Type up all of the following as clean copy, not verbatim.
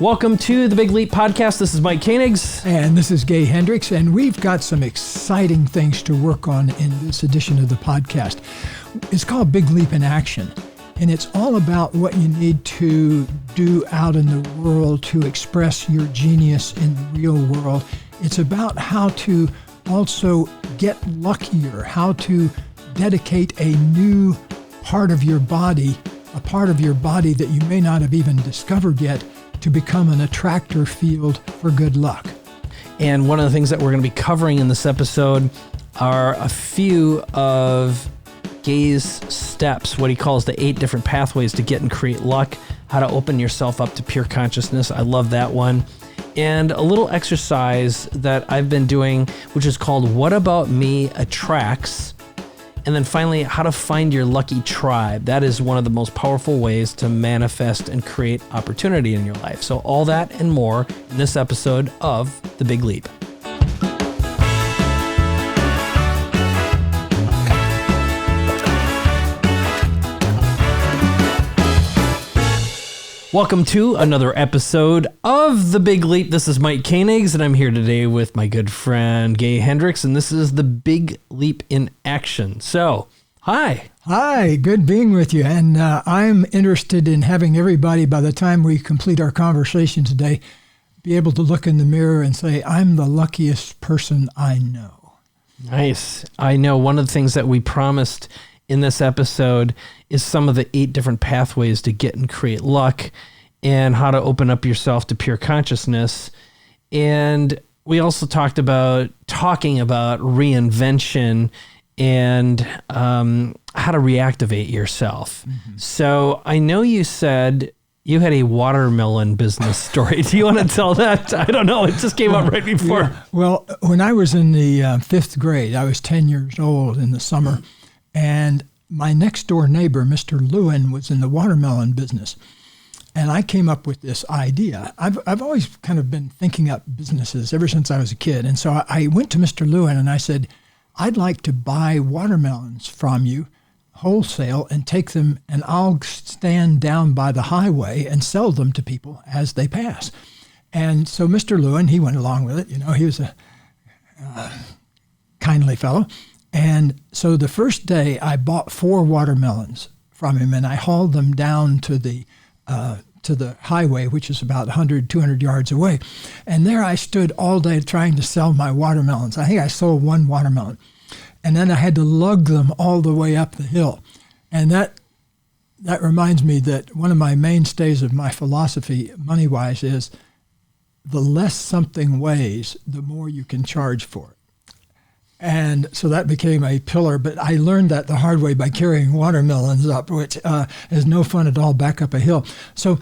Welcome to the Big Leap Podcast. This is Mike Koenigs. And this is Gay Hendricks, and we've got some exciting things to work on in this edition of the podcast. It's called Big Leap in Action, and it's all about what you need to do out in the world to express your genius in the real world. It's about how to also get luckier, how to dedicate a new part of your body, a part of your body that you may not have even discovered yet, to become an attractor field for good luck. And one of the things that we're going to be covering in this episode are a few of Gay's steps, what he calls the 8 different pathways to get and create luck, how to open yourself up to pure consciousness. I love that one. And a little exercise that I've been doing, which is called What About Me Attracts. And then finally, how to find your lucky tribe. That is one of the most powerful ways to manifest and create opportunity in your life. So all that and more in this episode of The Big Leap. Welcome to another episode of The Big Leap. This is Mike Koenigs, and I'm here today with my good friend Gay Hendricks, and this is The Big Leap in Action. So, hi. Hi, good being with you. And I'm interested in having everybody, by the time we complete our conversation today, be able to look in the mirror and say, I'm the luckiest person I know. Nice. I know one of the things that we promised in this episode is some of the 8 different pathways to get and create luck and how to open up yourself to pure consciousness. And we also talked about reinvention and how to reactivate yourself. Mm-hmm. So I know you said you had a watermelon business story. Do you want to tell that? I don't know. It just came up right before. Yeah. Well, when I was in the 5th grade, I was 10 years old in the summer. And my next door neighbor, Mr. Lewin, was in the watermelon business. And I came up with this idea. I've always kind of been thinking up businesses ever since I was a kid. And so I went to Mr. Lewin and I said, I'd like to buy watermelons from you wholesale and take them, and I'll stand down by the highway and sell them to people as they pass. And so Mr. Lewin, he went along with it. You know, he was a kindly fellow. And so the first day I bought 4 watermelons from him, and I hauled them down to the highway, which is about 100, 200 yards away. And there I stood all day trying to sell my watermelons. I think I sold 1 watermelon. And then I had to lug them all the way up the hill. And that reminds me that one of my mainstays of my philosophy, money-wise, is the less something weighs, the more you can charge for it. And so that became a pillar, but I learned that the hard way by carrying watermelons up, which is no fun at all back up a hill. So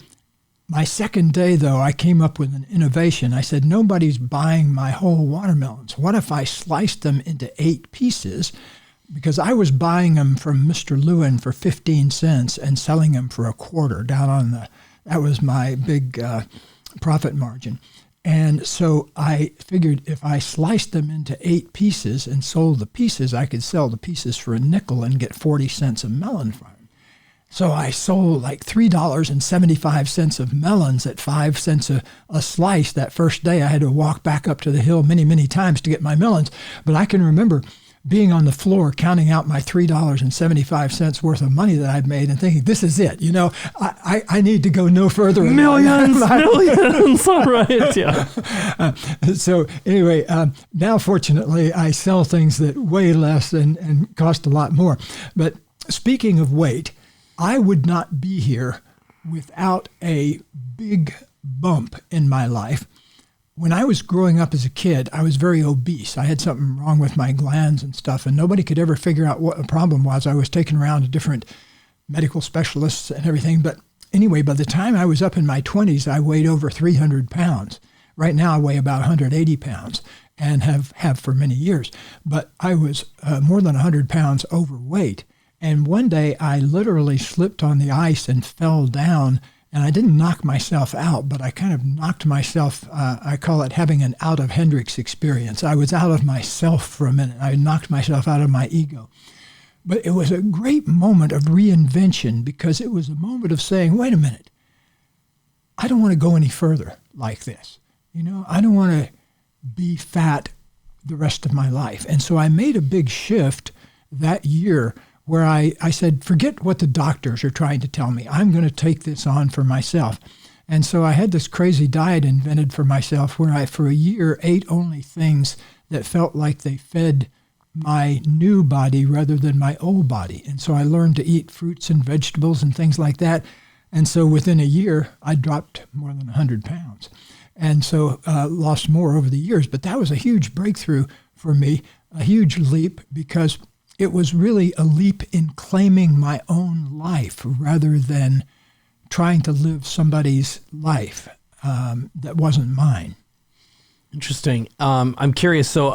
my second day, though, I came up with an innovation. I said, nobody's buying my whole watermelons. What if I sliced them into 8 pieces? Because I was buying them from Mr. Lewin for 15 cents and selling them for $0.25 down on that was my big profit margin. And so I figured if I sliced them into 8 pieces and sold the pieces, I could sell the pieces for $0.05 and get 40 cents a melon from them. So I sold like $3.75 of melons at 5 cents a slice. That first day I had to walk back up to the hill many, many times to get my melons. But I can remember being on the floor counting out my $3.75 worth of money that I'd made and thinking, this is it. You know, I need to go no further. Millions. All right, yeah. So anyway, now fortunately I sell things that weigh less and cost a lot more. But speaking of weight, I would not be here without a big bump in my life. When I was growing up as a kid, I was very obese. I had something wrong with my glands and stuff, and nobody could ever figure out what the problem was. I was taken around to different medical specialists and everything. But anyway, by the time I was up in my 20s, I weighed over 300 pounds. Right now, I weigh about 180 pounds and have for many years. But I was more than 100 pounds overweight. And one day, I literally slipped on the ice and fell down. And I didn't knock myself out, but I kind of knocked myself, I call it having an out of Hendricks experience. I was out of myself for a minute. I knocked myself out of my ego. But it was a great moment of reinvention because it was a moment of saying, wait a minute, I don't want to go any further like this. I don't want to be fat the rest of my life. And so I made a big shift that year where I said, forget what the doctors are trying to tell me. I'm going to take this on for myself. And so I had this crazy diet invented for myself where I, for a year, ate only things that felt like they fed my new body rather than my old body. And so I learned to eat fruits and vegetables and things like that. And so within a year, I dropped more than 100 pounds. And so lost more over the years. But that was a huge breakthrough for me, a huge leap, because it was really a leap in claiming my own life rather than trying to live somebody's life that wasn't mine. Interesting. I'm curious. So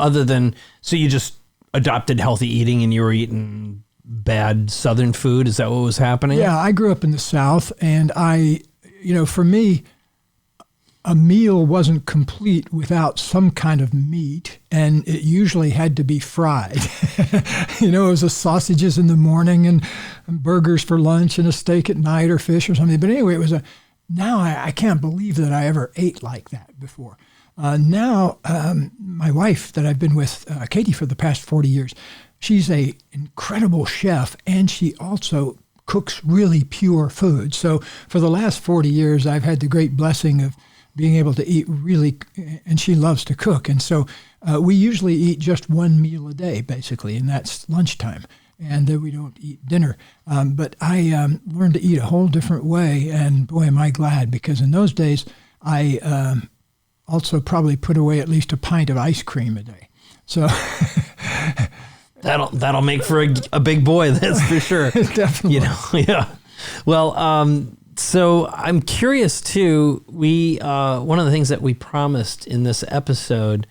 you just adopted healthy eating and you were eating bad Southern food? Is that what was happening? Yeah, I grew up in the South, and for me, a meal wasn't complete without some kind of meat, and it usually had to be fried. It was a sausages in the morning and burgers for lunch and a steak at night or fish or something. But anyway, now I can't believe that I ever ate like that before. Now, my wife that I've been with, Katie, for the past 40 years, she's an incredible chef, and she also cooks really pure food. So for the last 40 years, I've had the great blessing of being able to eat really, and she loves to cook. And so we usually eat just one meal a day, basically, and that's lunchtime. And then we don't eat dinner. But I learned to eat a whole different way, and boy, am I glad, because in those days, I also probably put away at least a pint of ice cream a day. So that'll make for a big boy, that's for sure. Definitely. Yeah. Well, so I'm curious too. One of the things that we promised in this episode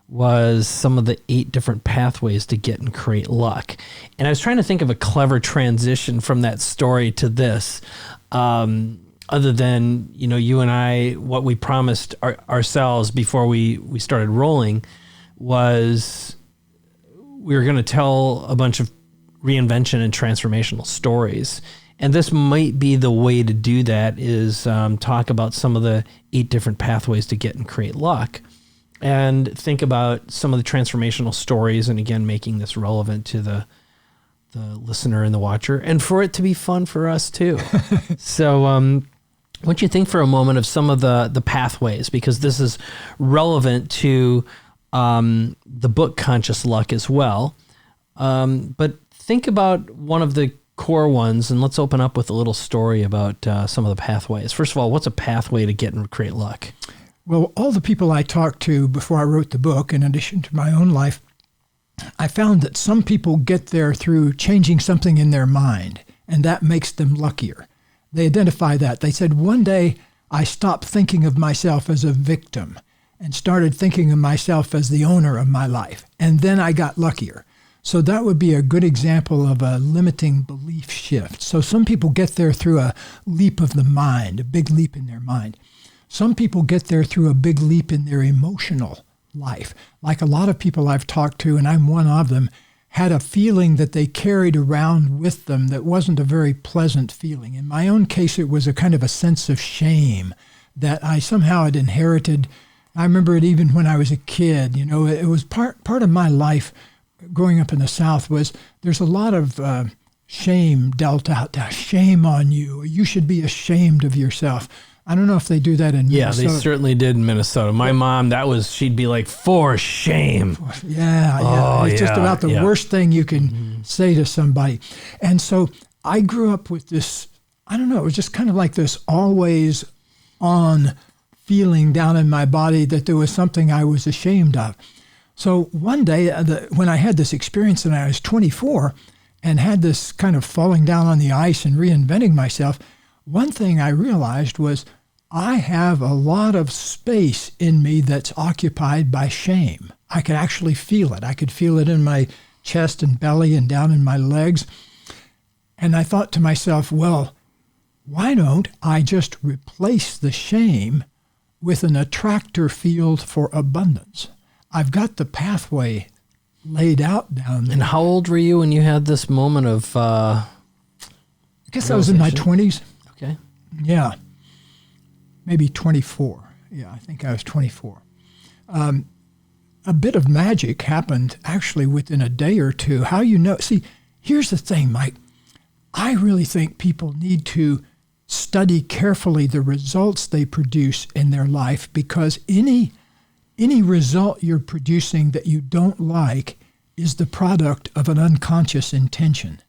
was some of the 8 different pathways to get and create luck. And I was trying to think of a clever transition from that story to this, other than, you and I, what we promised ourselves before we started rolling was we were going to tell a bunch of reinvention and transformational stories. And this might be the way to do that, is talk about some of the 8 different pathways to get and create luck, and think about some of the transformational stories, and again, making this relevant to the listener and the watcher, and for it to be fun for us too. So what do you think for a moment of some of the pathways, because this is relevant to the book Conscious Luck as well. But think about one of the core ones, and let's open up with a little story about some of the pathways. First of all, what's a pathway to get and create luck? Well, all the people I talked to before I wrote the book, in addition to my own life, I found that some people get there through changing something in their mind, and that makes them luckier. They identify that. They said, one day I stopped thinking of myself as a victim and started thinking of myself as the owner of my life, and then I got luckier. So that would be a good example of a limiting belief shift. So some people get there through a leap of the mind, a big leap in their mind. Some people get there through a big leap in their emotional life. Like a lot of people I've talked to, and I'm one of them, had a feeling that they carried around with them that wasn't a very pleasant feeling. In my own case, it was a kind of a sense of shame that I somehow had inherited. I remember it even when I was a kid. It was part of my life growing up in the South. Was there's a lot of shame dealt out. Shame on you. You should be ashamed of yourself. I don't know if they do that in Minnesota. Yeah, they certainly did in Minnesota. My mom, she'd be like, for shame. Yeah. Oh, it's just about the worst thing you can say to somebody. And so I grew up with this, I don't know, it was just kind of like this always on feeling down in my body that there was something I was ashamed of. So one day when I had this experience and I was 24 and had this kind of falling down on the ice and reinventing myself, one thing I realized was I have a lot of space in me that's occupied by shame. I could actually feel it. I could feel it in my chest and belly and down in my legs. And I thought to myself, well, why don't I just replace the shame with an attractor field for abundance? I've got the pathway laid out down there. And how old were you when you had this moment of I guess I was in my 20s. Okay. Yeah. maybe 24. Yeah, I think I was 24. A bit of magic happened actually within a day or two. How you know? See, here's the thing, Mike. I really think people need to study carefully the results they produce in their life, because any result you're producing that you don't like is the product of an unconscious intention.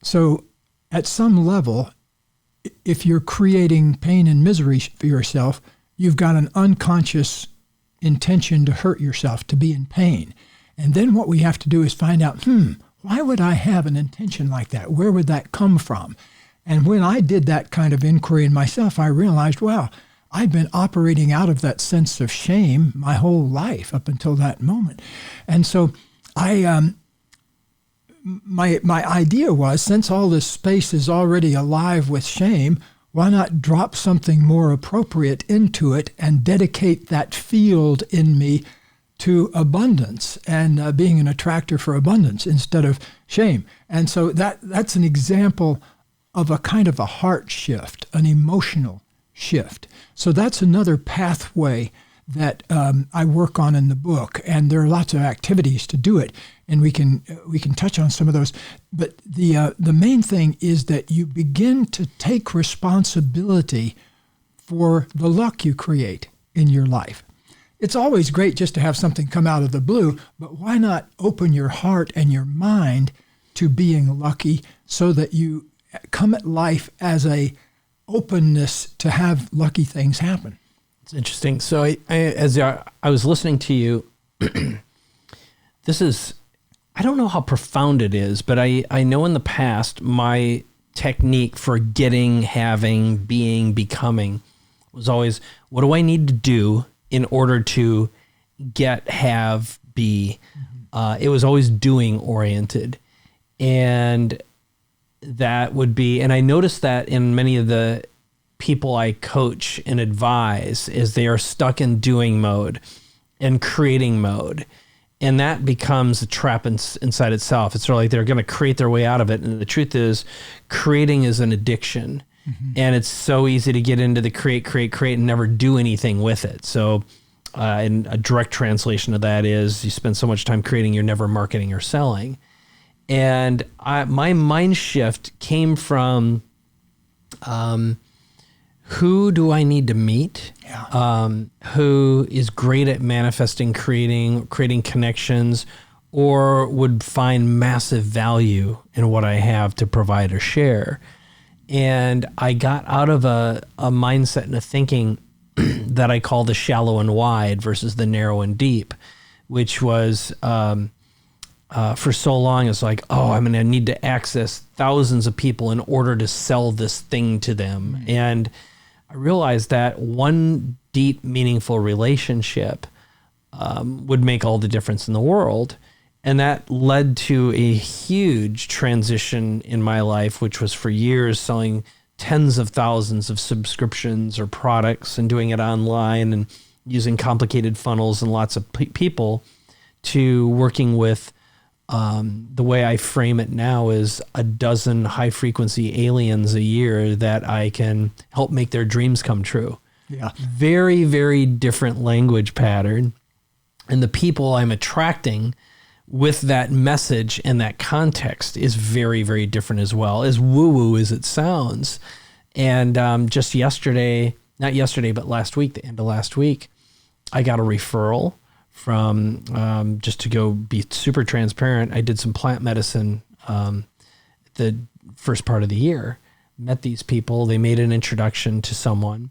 So at some level, if you're creating pain and misery for yourself, you've got an unconscious intention to hurt yourself, to be in pain. And then what we have to do is find out, why would I have an intention like that? Where would that come from? And when I did that kind of inquiry in myself, I realized, wow, I've been operating out of that sense of shame my whole life up until that moment. And so my idea was, since all this space is already alive with shame, why not drop something more appropriate into it and dedicate that field in me to abundance and being an attractor for abundance instead of shame. And so that's an example of a kind of a heart shift, an emotional shift. So that's another pathway that I work on in the book, and there are lots of activities to do it, and we can touch on some of those. But the main thing is that you begin to take responsibility for the luck you create in your life. It's always great just to have something come out of the blue, but why not open your heart and your mind to being lucky, so that you come at life as a openness to have lucky things happen? It's interesting. So as I was listening to you, this is, I don't know how profound it is, but I know in the past my technique for getting, having, being, becoming was always, what do I need to do in order to get, have, be? It was always doing oriented. And that would be, and I noticed that in many of the people I coach and advise, is they are stuck in doing mode and creating mode. And that becomes a trap inside itself. It's sort of like they're going to create their way out of it. And the truth is, creating is an addiction. And it's so easy to get into the create, and never do anything with it. So and a direct translation of that is, you spend so much time creating, you're never marketing or selling. And my mind shift came from, who do I need to meet? Who is great at manifesting, creating connections, or would find massive value in what I have to provide or share. And I got out of a mindset and a thinking that I call the shallow and wide versus the narrow and deep, which was, for so long, it's like, I'm going to need to access thousands of people in order to sell this thing to them. And I realized that one deep, meaningful relationship would make all the difference in the world. And that led to a huge transition in my life, which was for years selling tens of thousands of subscriptions or products and doing it online and using complicated funnels and lots of people, to working with the way I frame it now is a dozen high-frequency aliens a year that I can help make their dreams come true. Yeah. Very, very different language pattern. And the people I'm attracting with that message and that context is very, very different as well, as woo-woo as it sounds. And just yesterday, not yesterday, but last week, the end of last week, I got a referral from, just to go be super transparent, I did some plant medicine the first part of the year, met these people, they made an introduction to someone,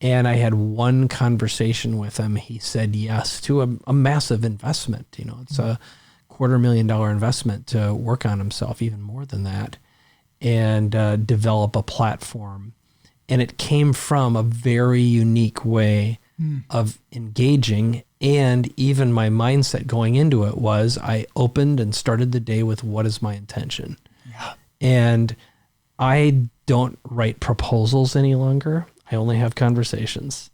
and I had one conversation with him. He said yes to a massive investment. It's a $250,000 investment to work on himself, even more than that, and develop a platform. And it came from a very unique way of engaging. And even my mindset going into it was, I opened and started the day with, what is my intention? Yeah. And I don't write proposals any longer. I only have conversations.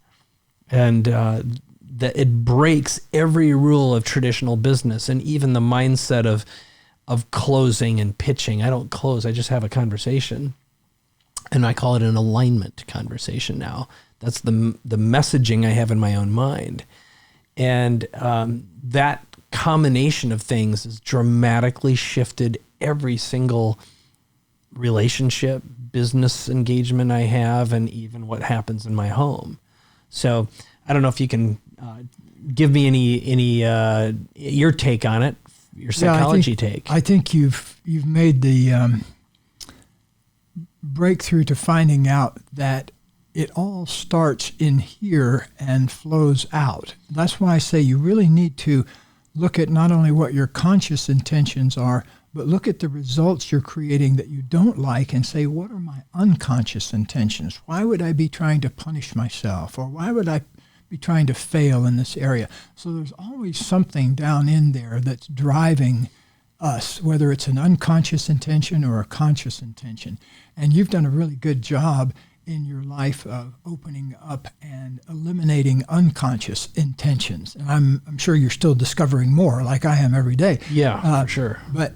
And that it breaks every rule of traditional business, and even the mindset of closing and pitching. I don't close, I just have a conversation. And I call it an alignment conversation now. That's the messaging I have in my own mind. And that combination of things has dramatically shifted every single relationship, business engagement I have, and even what happens in my home. So I don't know if you can give me any your take on it, your psychology take. I think you've made the breakthrough to finding out that it all starts in here and flows out. That's why I say you really need to look at not only what your conscious intentions are, but look at the results you're creating that you don't like and say, what are my unconscious intentions? Why would I be trying to punish myself? Or why would I be trying to fail in this area? So there's always something down in there that's driving us, whether it's an unconscious intention or a conscious intention. And you've done a really good job in your life of opening up and eliminating unconscious intentions. And I'm sure you're still discovering more, like I am every day. Yeah, for sure. But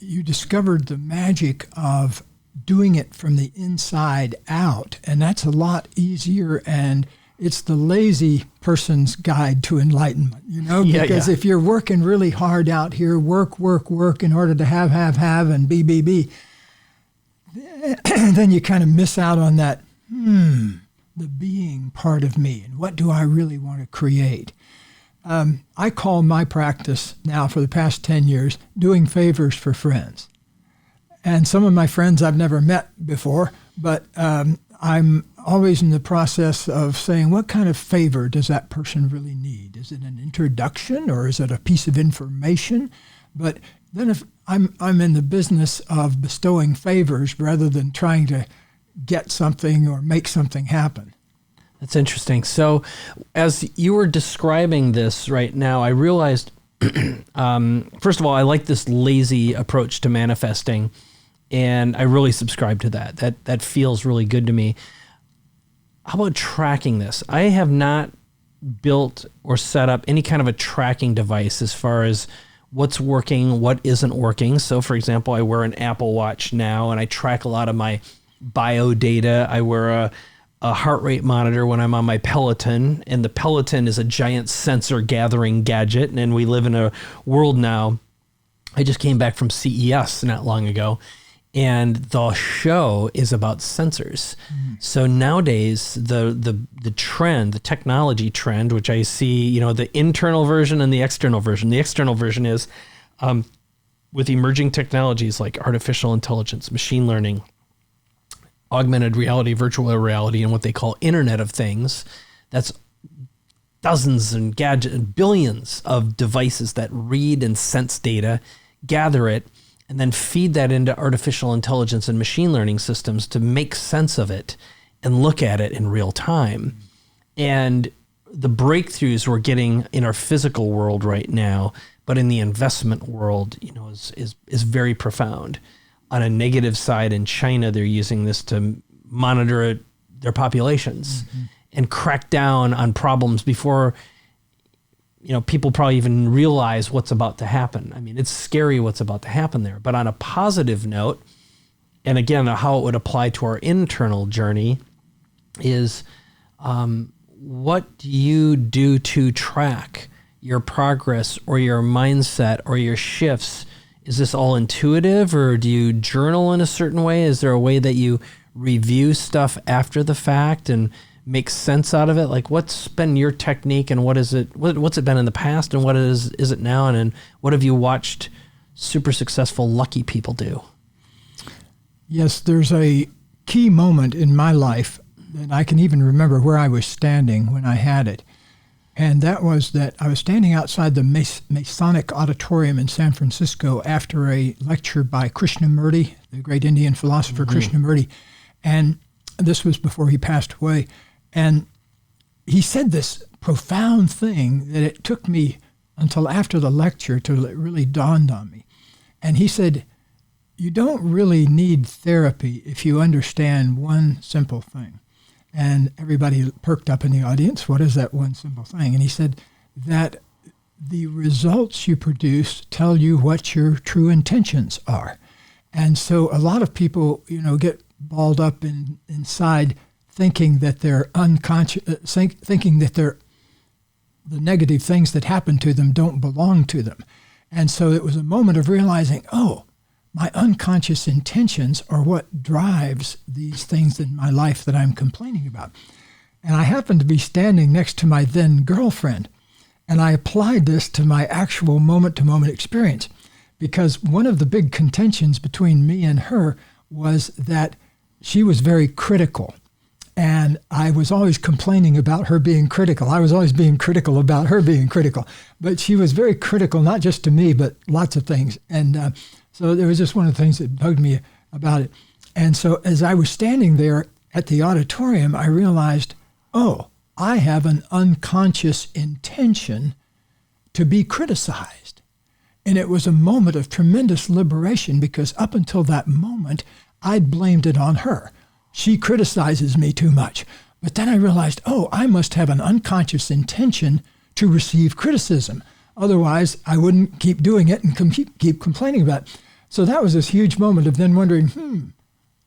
you discovered the magic of doing it from the inside out, and that's a lot easier, and it's the lazy person's guide to enlightenment, because if you're working really hard out here, work in order to have, and be, then you kind of miss out on that, the being part of me, and what do I really want to create? I call my practice now for the past 10 years, doing favors for friends. And some of my friends I've never met before, but I'm always in the process of saying, what kind of favor does that person really need? Is it an introduction, or is it a piece of information? But then if I'm in the business of bestowing favors rather than trying to get something or make something happen. That's interesting. So as you were describing this right now, I realized, first of all, I like this lazy approach to manifesting, and I really subscribe to that. That feels really good to me. How about tracking this? I have not built or set up any kind of a tracking device as far as what's working, what isn't working. So for example, I wear an Apple Watch now, and I track a lot of my bio data. I wear a heart rate monitor when I'm on my Peloton, and the Peloton is a giant sensor gathering gadget. And we live in a world now. I just came back from CES not long ago, and the show is about sensors. So nowadays, the trend, the technology trend, which I see, the internal version and the external version. The external version is with emerging technologies like artificial intelligence, machine learning, augmented reality, virtual reality, and what they call Internet of Things. That's dozens and billions of devices that read and sense data, gather it, and then feed that into artificial intelligence and machine learning systems to make sense of it and look at it in real time. And the breakthroughs we're getting in our physical world right now, but in the investment world, is very profound. On a negative side, in China, they're using this to monitor their populations and crack down on problems before people probably even realize what's about to happen. I mean, it's scary what's about to happen there. But on a positive note, and again, how it would apply to our internal journey is, what do you do to track your progress or your mindset or your shifts? Is this all intuitive, or do you journal in a certain way? Is there a way that you review stuff after the fact and make sense out of it? Like, what's been your technique, and what's it been in the past, and what is it now? And what have you watched super successful, lucky people do? Yes, there's a key moment in my life that I can even remember where I was standing when I had it. And that was that I was standing outside the Masonic Auditorium in San Francisco after a lecture by Krishnamurti, the great Indian philosopher Krishnamurti. And this was before he passed away. And he said this profound thing that it took me until after the lecture till it really dawned on me. And he said, you don't really need therapy if you understand one simple thing. And everybody perked up in the audience. What is that one simple thing? And he said that the results you produce tell you what your true intentions are. And so a lot of people, get balled up inside, thinking that they're unconscious, thinking that the negative things that happen to them don't belong to them. And so it was a moment of realizing, oh, my unconscious intentions are what drives these things in my life that I'm complaining about. And I happened to be standing next to my then girlfriend, and I applied this to my actual moment-to-moment experience, because one of the big contentions between me and her was that she was very critical. And I was always complaining about her being critical. I was always being critical about her being critical. But she was very critical, not just to me, but lots of things. And so there was just one of the things that bugged me about it. And so as I was standing there at the auditorium, I realized, oh, I have an unconscious intention to be criticized. And it was a moment of tremendous liberation, because up until that moment, I'd blamed it on her. She criticizes me too much. But then I realized, oh, I must have an unconscious intention to receive criticism. Otherwise, I wouldn't keep doing it and keep complaining about it. So that was this huge moment of then wondering,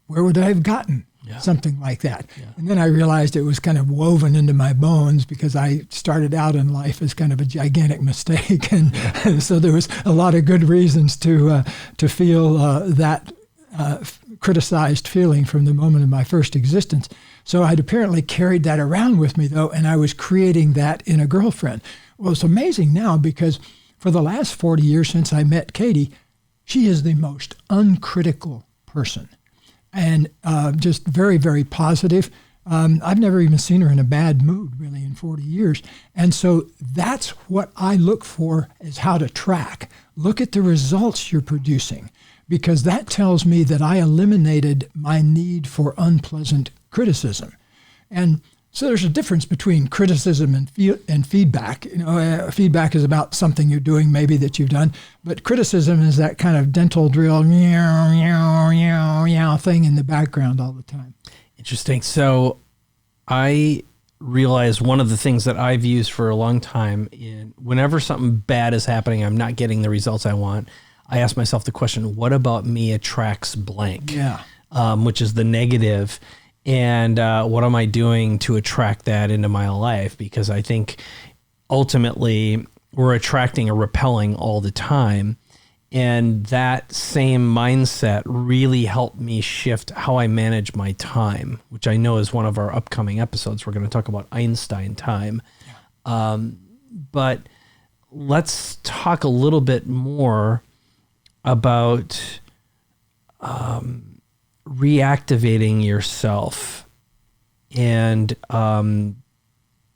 where would I have gotten something like that? Yeah. And then I realized it was kind of woven into my bones, because I started out in life as kind of a gigantic mistake. And so there was a lot of good reasons to feel that criticized feeling from the moment of my first existence. So I'd apparently carried that around with me, though, and I was creating that in a girlfriend. Well, it's amazing now, because for the last 40 years since I met Katie, she is the most uncritical person, and just very, very positive. I've never even seen her in a bad mood, really, in 40 years. And so that's what I look for, is how to track. Look at the results you're producing, because that tells me that I eliminated my need for unpleasant criticism. And so there's a difference between criticism and feedback. Feedback is about something you're doing, maybe that you've done, but criticism is that kind of dental drill, meow, meow, meow, meow thing in the background all the time. Interesting. So I realized one of the things that I've used for a long time, whenever something bad is happening, I'm not getting the results I want, I ask myself the question, what about me attracts blank? Yeah. Which is the negative. And what am I doing to attract that into my life? Because I think ultimately we're attracting or repelling all the time. And that same mindset really helped me shift how I manage my time, which I know is one of our upcoming episodes. We're going to talk about Einstein time. Yeah. But let's talk a little bit more about reactivating yourself and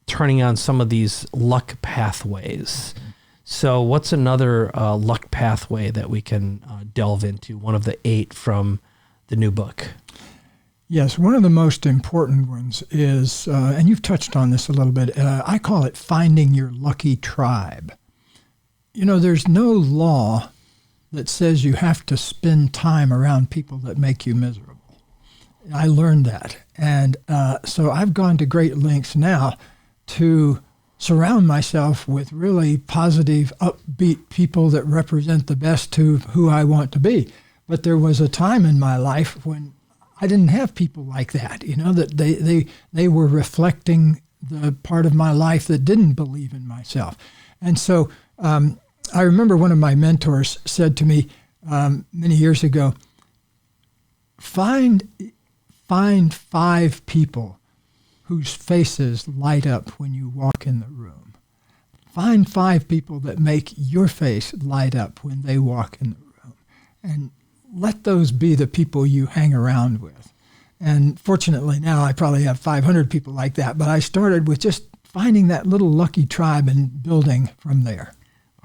turning on some of these luck pathways. So what's another luck pathway that we can delve into? One of the 8 from the new book. Yes, one of the most important ones is, and you've touched on this a little bit, I call it finding your lucky tribe. There's no law that says you have to spend time around people that make you miserable. I learned that. And so I've gone to great lengths now to surround myself with really positive, upbeat people that represent the best to who I want to be. But there was a time in my life when I didn't have people like that, that they were reflecting the part of my life that didn't believe in myself. And so I remember one of my mentors said to me many years ago, find 5 people whose faces light up when you walk in the room. Find 5 people that make your face light up when they walk in the room. And let those be the people you hang around with. And fortunately now I probably have 500 people like that, but I started with just finding that little lucky tribe and building from there.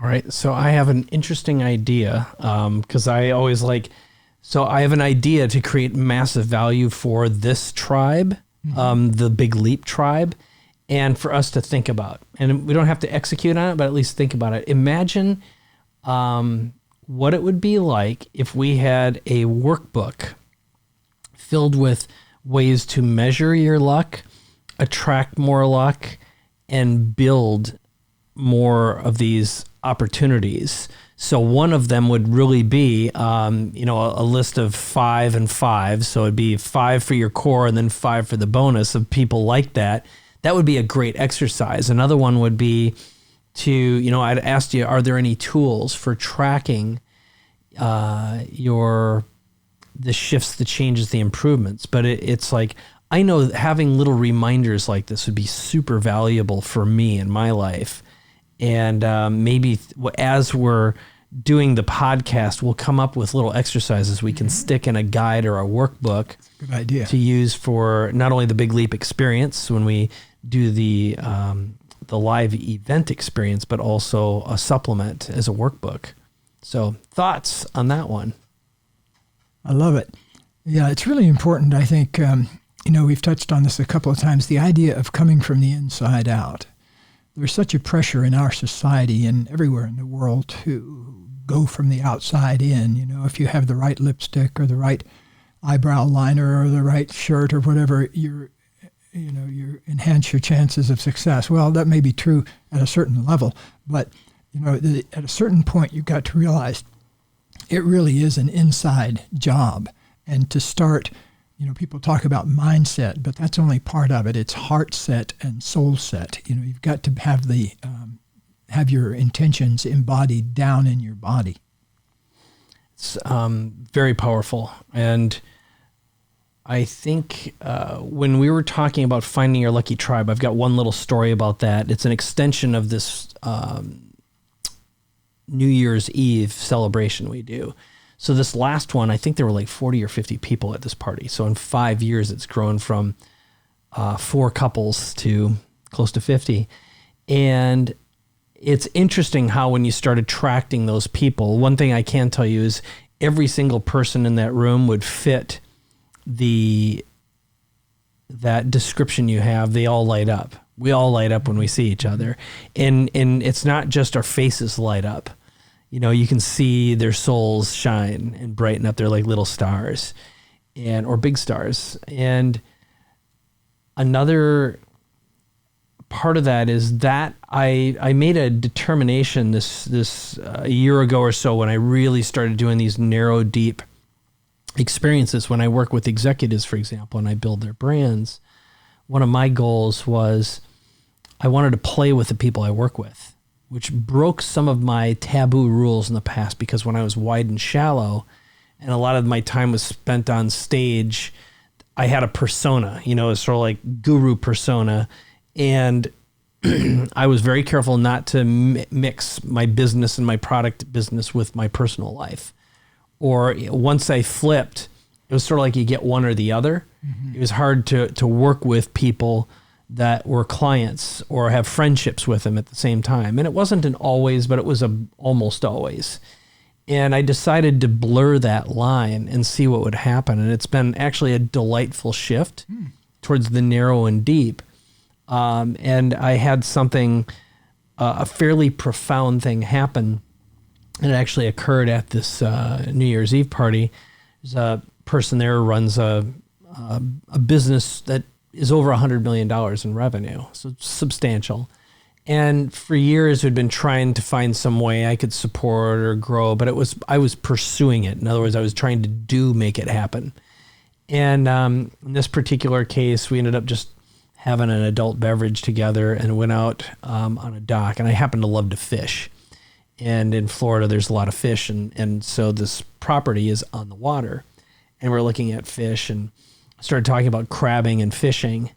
All right. So I have an interesting idea, because I always I have an idea to create massive value for this tribe, the Big Leap tribe, and for us to think about. And we don't have to execute on it, but at least think about it. Imagine what it would be like if we had a workbook filled with ways to measure your luck, attract more luck, and build more of these opportunities. So one of them would really be, a list of 5 and 5. So it'd be 5 for your core and then 5 for the bonus of people like that. That would be a great exercise. Another one would be to, I'd asked you, are there any tools for tracking the shifts, the changes, the improvements? But it's like, I know having little reminders like this would be super valuable for me in my life. And maybe as we're doing the podcast, we'll come up with little exercises we can stick in a guide or a workbook. Good idea. To use for not only the Big Leap experience when we do the live event experience, but also a supplement as a workbook. So thoughts on that one? I love it. Yeah, it's really important. I think, we've touched on this a couple of times, the idea of coming from the inside out. There's such a pressure in our society and everywhere in the world to go from the outside in. If you have the right lipstick or the right eyebrow liner or the right shirt or whatever, you enhance your chances of success. Well, that may be true at a certain level, but at a certain point, you've got to realize it really is an inside job. And to start, people talk about mindset, but that's only part of it. It's heart set and soul set. You've got to have your intentions embodied down in your body. It's very powerful. And I think when we were talking about finding your lucky tribe, I've got one little story about that. It's an extension of this New Year's Eve celebration we do. So this last one, I think there were like 40 or 50 people at this party. So in 5 years, it's grown from 4 couples to close to 50. And it's interesting how when you start attracting those people, one thing I can tell you is every single person in that room would fit that description you have. They all light up. We all light up when we see each other. And it's not just our faces light up. You can see their souls shine and brighten up. They're like little stars or big stars. And another part of that is that I made a determination this a year ago or so when I really started doing these narrow, deep experiences. When I work with executives, for example, and I build their brands, one of my goals was I wanted to play with the people I work with, which broke some of my taboo rules in the past, because when I was wide and shallow and a lot of my time was spent on stage, I had a persona, sort of like guru persona. And I was very careful not to mix my business and my product business with my personal life. Or once I flipped, it was sort of like you get one or the other. Mm-hmm. It was hard to work with people that were clients or have friendships with them at the same time. And it wasn't an always, but it was almost always. And I decided to blur that line and see what would happen. And it's been actually a delightful shift towards the narrow and deep. And I had something, a fairly profound thing happen. And it actually occurred at this New Year's Eve party. There's a person there who runs a business that is over $100 million in revenue. So it's substantial. And for years, we'd been trying to find some way I could support or grow, but I was pursuing it. In other words, I was trying to make it happen. And in this particular case, we ended up just having an adult beverage together and went out on a dock. And I happen to love to fish. And in Florida, there's a lot of fish. And so this property is on the water. And we're looking at fish and started talking about crabbing and fishing.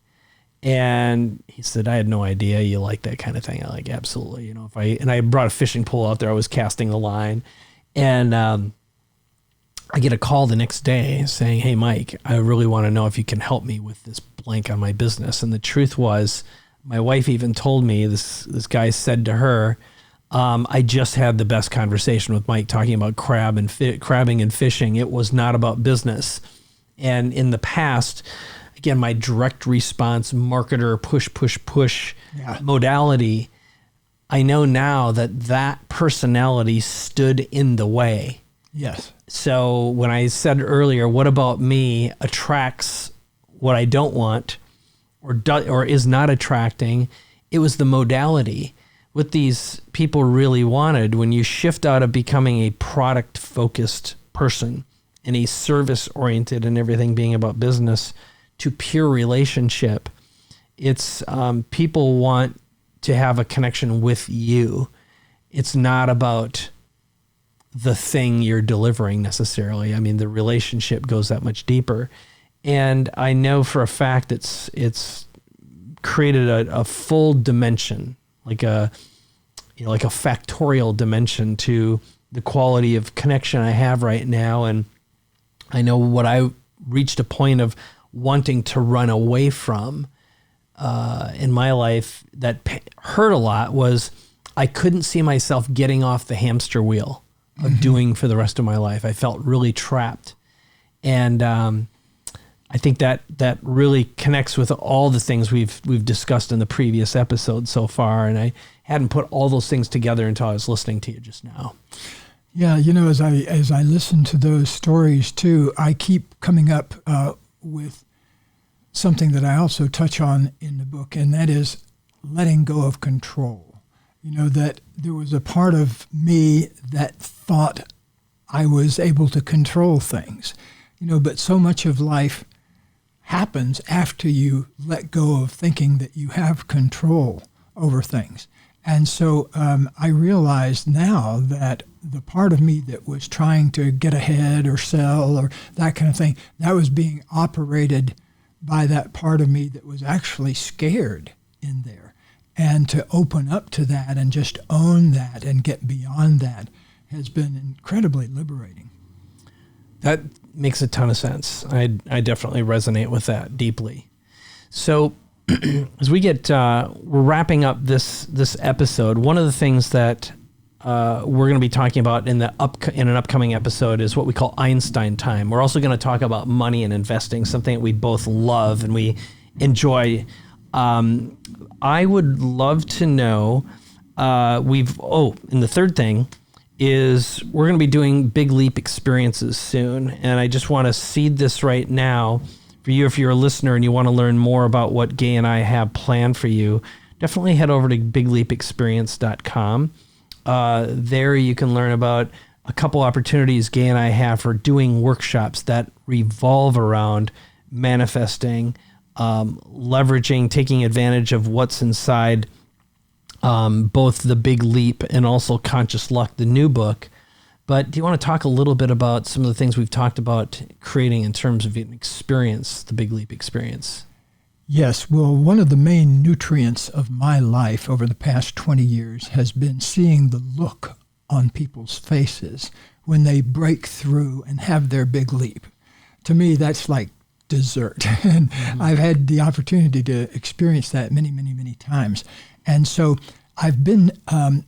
And he said, I had no idea you like that kind of thing. I'm like, absolutely. I brought a fishing pole out there. I was casting the line. And I get a call the next day saying, hey, Mike, I really want to know if you can help me with this blank on my business. And the truth was, my wife even told me, this guy said to her, I just had the best conversation with Mike talking about crabbing and fishing. It was not about business. And in the past, again, my direct response marketer push modality, I know now that personality stood in the way. Yes. So when I said earlier, what about me attracts what I don't want or is not attracting, it was the modality. what these people really wanted, when you shift out of becoming a product-focused person and a service-oriented and everything being about business to pure relationship, it's people want to have a connection with you. It's not about the thing you're delivering necessarily. I mean, the relationship goes that much deeper. And I know for a fact it's created a full dimension, like a factorial dimension to the quality of connection I have right now. And I know what I reached a point of wanting to run away from in my life that hurt a lot was I couldn't see myself getting off the hamster wheel of doing for the rest of my life. I felt really trapped. And I think that really connects with all the things we've discussed in the previous episode so far. And I hadn't put all those things together until I was listening to you just now. Yeah, as I listen to those stories too, I keep coming up with something that I also touch on in the book, and that is letting go of control. That there was a part of me that thought I was able to control things, but so much of life happens after you let go of thinking that you have control over things. And so I realize now that the part of me that was trying to get ahead or sell or that kind of thing, that was being operated by that part of me that was actually scared in there. And to open up to that and just own that and get beyond that has been incredibly liberating. That makes a ton of sense. I definitely resonate with that deeply. So as we get, we're wrapping up this episode. One of the things that we're going to be talking about in an upcoming episode is what we call Einstein time. We're also going to talk about money and investing, something that we both love and we enjoy. I would love to know, and the third thing is we're going to be doing Big Leap experiences soon. And I just want to seed this right now for you. If you're a listener and you want to learn more about what Gay and I have planned for you, definitely head over to bigleapexperience.com. There you can learn about a couple opportunities Gay and I have for doing workshops that revolve around manifesting, leveraging, taking advantage of what's inside both the Big Leap and also Conscious Luck, the new book. But do you want to talk a little bit about some of the things we've talked about creating in terms of an experience, the Big Leap experience? Yes. Well, one of the main nutrients of my life over the past 20 years has been seeing the look on people's faces when they break through and have their big leap. To me, that's like dessert. And I've had the opportunity to experience that many, many, many times. And so I've been,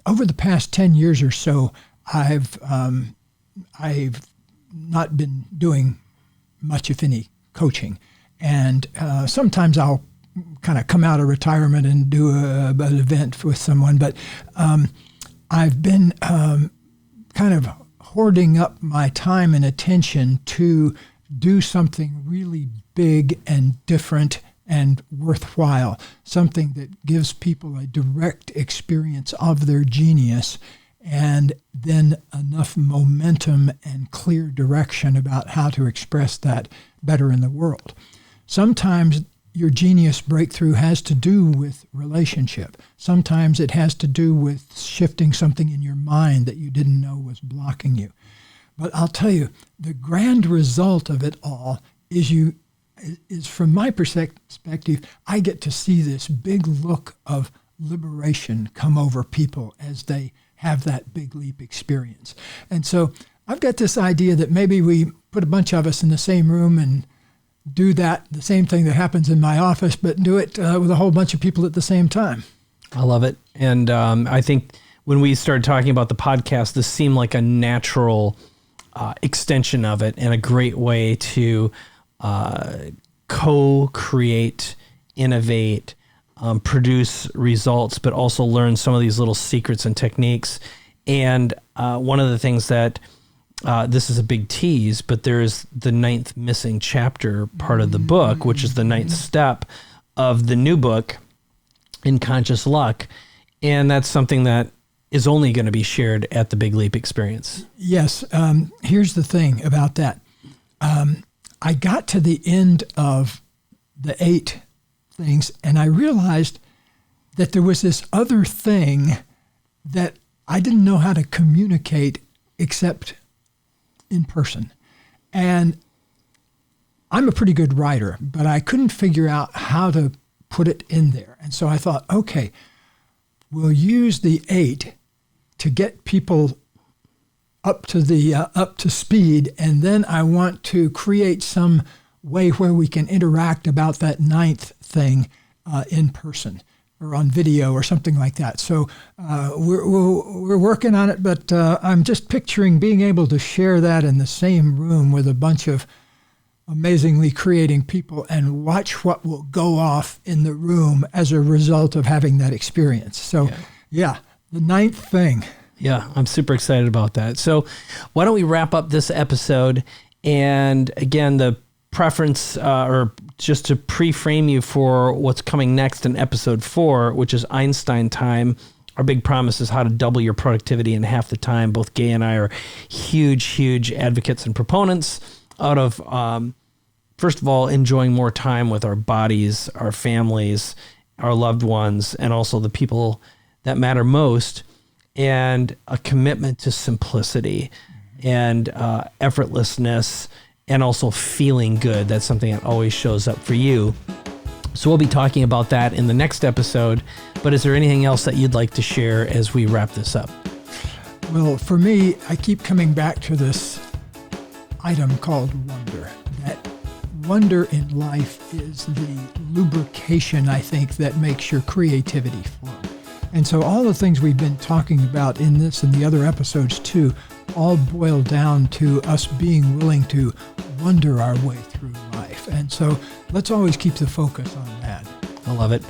over the past 10 years or so, I've not been doing much, if any, coaching. And sometimes I'll kind of come out of retirement and do an event with someone. But I've been kind of hoarding up my time and attention to do something really big and different and worthwhile, something that gives people a direct experience of their genius and then enough momentum and clear direction about how to express that better in the world. Sometimes your genius breakthrough has to do with relationship. Sometimes it has to do with shifting something in your mind that you didn't know was blocking you. But I'll tell you, the grand result of it all is from my perspective, I get to see this big look of liberation come over people as they have that big leap experience. And so I've got this idea that maybe we put a bunch of us in the same room and do the same thing that happens in my office, but do it with a whole bunch of people at the same time. I love it. And I think when we started talking about the podcast, this seemed like a natural extension of it and a great way to co-create, innovate, produce results, but also learn some of these little secrets and techniques. And one of the things that this is a big tease, but there's the 9th missing chapter part of the book, which is the 9th step of the new book in Conscious Luck. And that's something that is only going to be shared at the Big Leap experience. Yes. Here's the thing about that. I got to the end of the 8 things, and I realized that there was this other thing that I didn't know how to communicate except in person. And I'm a pretty good writer, but I couldn't figure out how to put it in there. And so I thought, okay, we'll use the 8 to get people up to speed, and then I want to create some way where we can interact about that 9th thing in person or on video or something like that. So we're working on it, but I'm just picturing being able to share that in the same room with a bunch of amazingly creating people and watch what will go off in the room as a result of having that experience. So yeah, the 9th thing. Yeah, I'm super excited about that. So why don't we wrap up this episode? And again, the preference, or just to pre-frame you for what's coming next in episode 4, which is Einstein time. Our big promise is how to double your productivity in half the time. Both Gay and I are huge advocates and proponents out of, first of all, enjoying more time with our bodies, our families, our loved ones, and also the people that matter most, and a commitment to simplicity and effortlessness, and also feeling good. That's something that always shows up for you. So we'll be talking about that in the next episode. But is there anything else that you'd like to share as we wrap this up? Well, for me, I keep coming back to this item called wonder. That wonder in life is the lubrication, I think, that makes your creativity flow. And so all the things we've been talking about in this and the other episodes too, all boil down to us being willing to wonder our way through life. And so let's always keep the focus on that. I love it.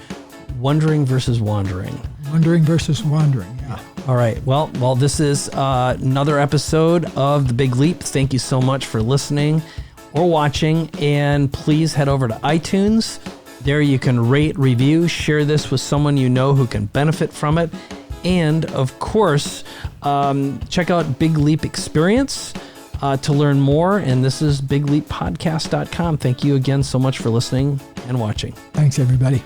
Wondering versus wandering. Wondering versus wandering, yeah. All right. Well, this is another episode of The Big Leap. Thank you so much for listening or watching. And please head over to iTunes. There you can rate, review, share this with someone you know who can benefit from it. And of course, check out Big Leap Experience to learn more. And this is bigleappodcast.com. Thank you again so much for listening and watching. Thanks, everybody.